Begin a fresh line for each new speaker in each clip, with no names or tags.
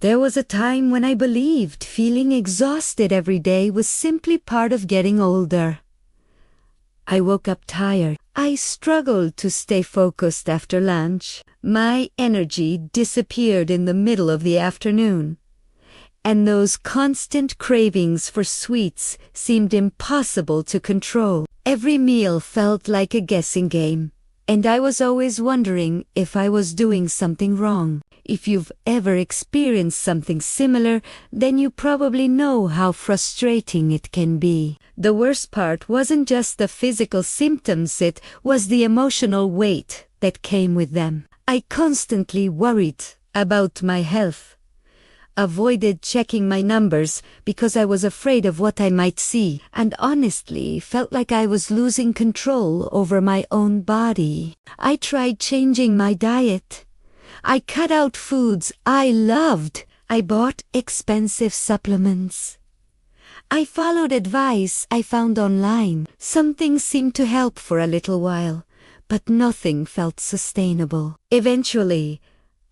There was a time when I believed feeling exhausted every day was simply part of getting older. I woke up tired. I struggled to stay focused after lunch. My energy disappeared in the middle of the afternoon. And those constant cravings for sweets seemed impossible to control. Every meal felt like a guessing game, and I was always wondering if I was doing something wrong. If you've ever experienced something similar, then you probably know how frustrating it can be. The worst part wasn't just the physical symptoms, it was the emotional weight that came with them. I constantly worried about my health, avoided checking my numbers because I was afraid of what I might see, and honestly felt like I was losing control over my own body. I tried changing my diet. I cut out foods I loved. I bought expensive supplements. I followed advice I found online. Some things seemed to help for a little while, but nothing felt sustainable. Eventually,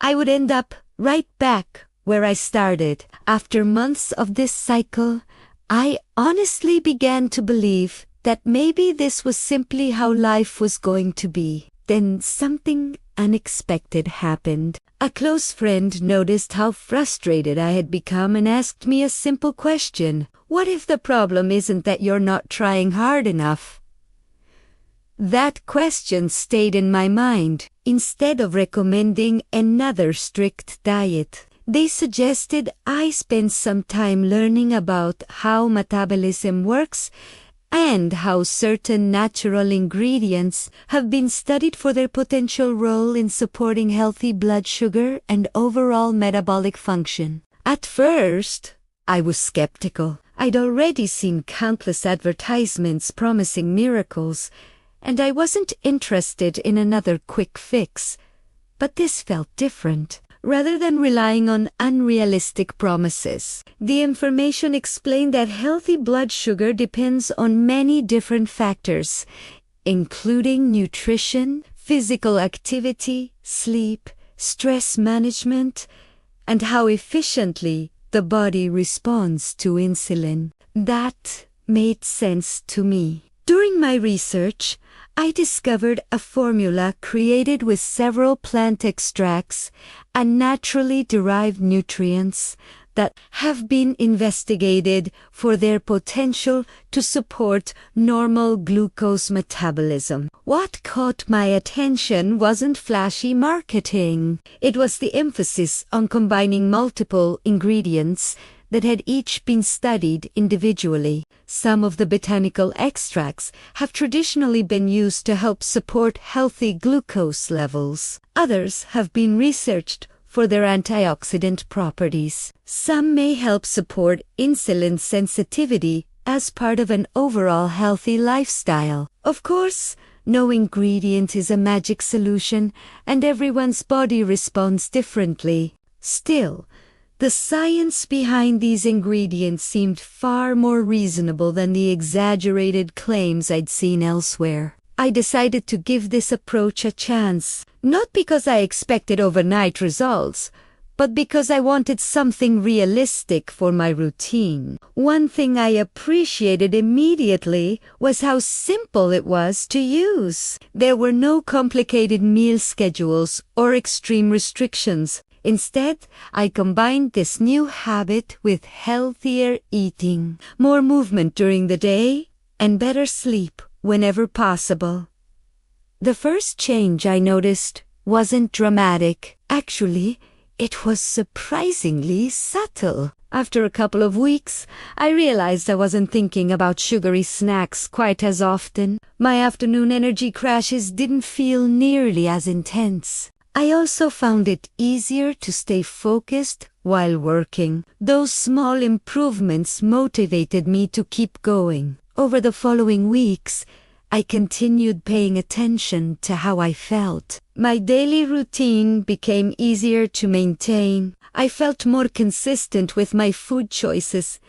I would end up right back where I started. After months of this cycle, I honestly began to believe that maybe this was simply how life was going to be. Then something unexpected happened. A close friend noticed how frustrated I had become and asked me a simple question. What if the problem isn't that you're not trying hard enough? That question stayed in my mind. Instead of recommending another strict diet, they suggested I spend some time learning about how metabolism works and how certain natural ingredients have been studied for their potential role in supporting healthy blood sugar and overall metabolic function. At first, I was skeptical. I'd already seen countless advertisements promising miracles, and I wasn't interested in another quick fix. But this felt different. Rather than relying on unrealistic promises, the information explained that healthy blood sugar depends on many different factors, including nutrition, physical activity, sleep, stress management, and how efficiently the body responds to insulin. That made sense to me. During my research, I discovered a formula created with several plant extracts and naturally derived nutrients that have been investigated for their potential to support normal glucose metabolism. What caught my attention wasn't flashy marketing. It was the emphasis on combining multiple ingredients that had each been studied individually. Some of the botanical extracts have traditionally been used to help support healthy glucose levels. Others have been researched for their antioxidant properties. Some may help support insulin sensitivity as part of an overall healthy lifestyle. Of course, no ingredient is a magic solution, and everyone's body responds differently. Still, the science behind these ingredients seemed far more reasonable than the exaggerated claims I'd seen elsewhere. I decided to give this approach a chance, not because I expected overnight results, but because I wanted something realistic for my routine. One thing I appreciated immediately was how simple it was to use. There were no complicated meal schedules or extreme restrictions. Instead, I combined this new habit with healthier eating, more movement during the day, and better sleep whenever possible. The first change I noticed wasn't dramatic. Actually, it was surprisingly subtle. After a couple of weeks, I realized I wasn't thinking about sugary snacks quite as often. My afternoon energy crashes didn't feel nearly as intense. I also found it easier to stay focused while working. Those small improvements motivated me to keep going. Over the following weeks, I continued paying attention to how I felt. My daily routine became easier to maintain. I felt more consistent with my food choices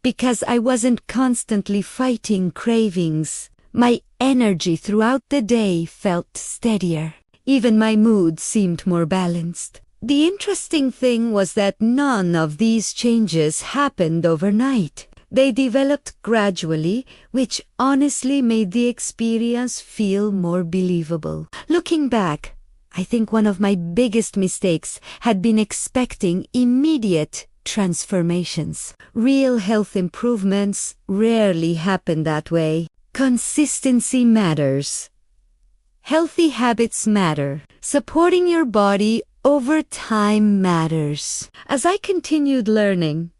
because I wasn't constantly fighting cravings. My energy throughout the day felt steadier. Even my mood seemed more balanced. The interesting thing was that none of these changes happened overnight. They developed gradually, which honestly made the experience feel more believable. Looking back, I think one of my biggest mistakes had been expecting immediate transformations. Real health improvements rarely happen that way. Consistency matters. Healthy habits matter. Supporting your body over time matters. As I continued learning,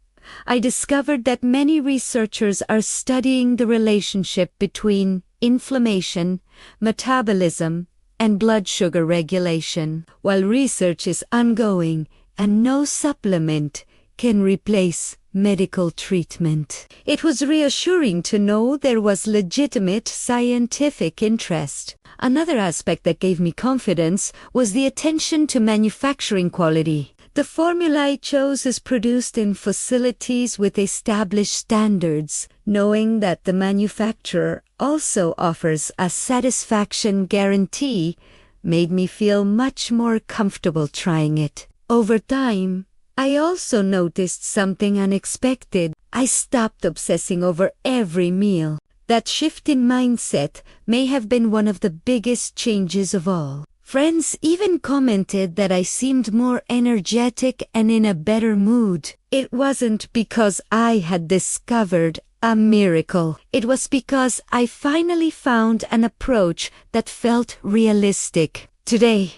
I discovered that many researchers are studying the relationship between inflammation, metabolism, and blood sugar regulation. While research is ongoing and no supplement can replace medical treatment, it was reassuring to know there was legitimate scientific interest. Another aspect that gave me confidence was the attention to manufacturing quality. The formula I chose is produced in facilities with established standards. Knowing that the manufacturer also offers a satisfaction guarantee made me feel much more comfortable trying it. Over time, I also noticed something unexpected. I stopped obsessing over every meal. That shift in mindset may have been one of the biggest changes of all. Friends even commented that I seemed more energetic and in a better mood. It wasn't because I had discovered a miracle. It was because I finally found an approach that felt realistic. Today,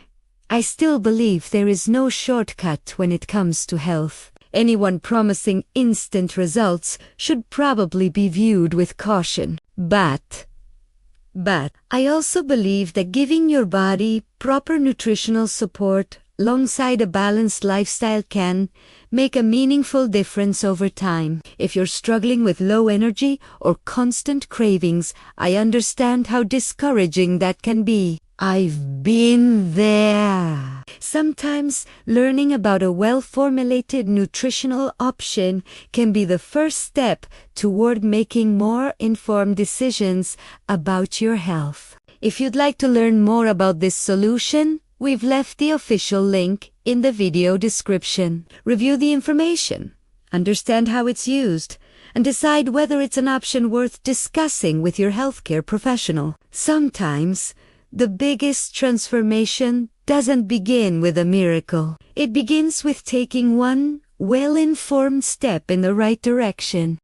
I still believe there is no shortcut when it comes to health. Anyone promising instant results should probably be viewed with caution. But I also believe that giving your body proper nutritional support alongside a balanced lifestyle can make a meaningful difference over time. If you're struggling with low energy or constant cravings, I understand how discouraging that can be. I've been there. Sometimes learning about a well-formulated nutritional option can be the first step toward making more informed decisions about your health. If you'd like to learn more about this solution, we've left the official link in the video description. Review the information, understand how it's used, and decide whether it's an option worth discussing with your healthcare professional. Sometimes, the biggest transformation doesn't begin with a miracle. It begins with taking one well-informed step in the right direction.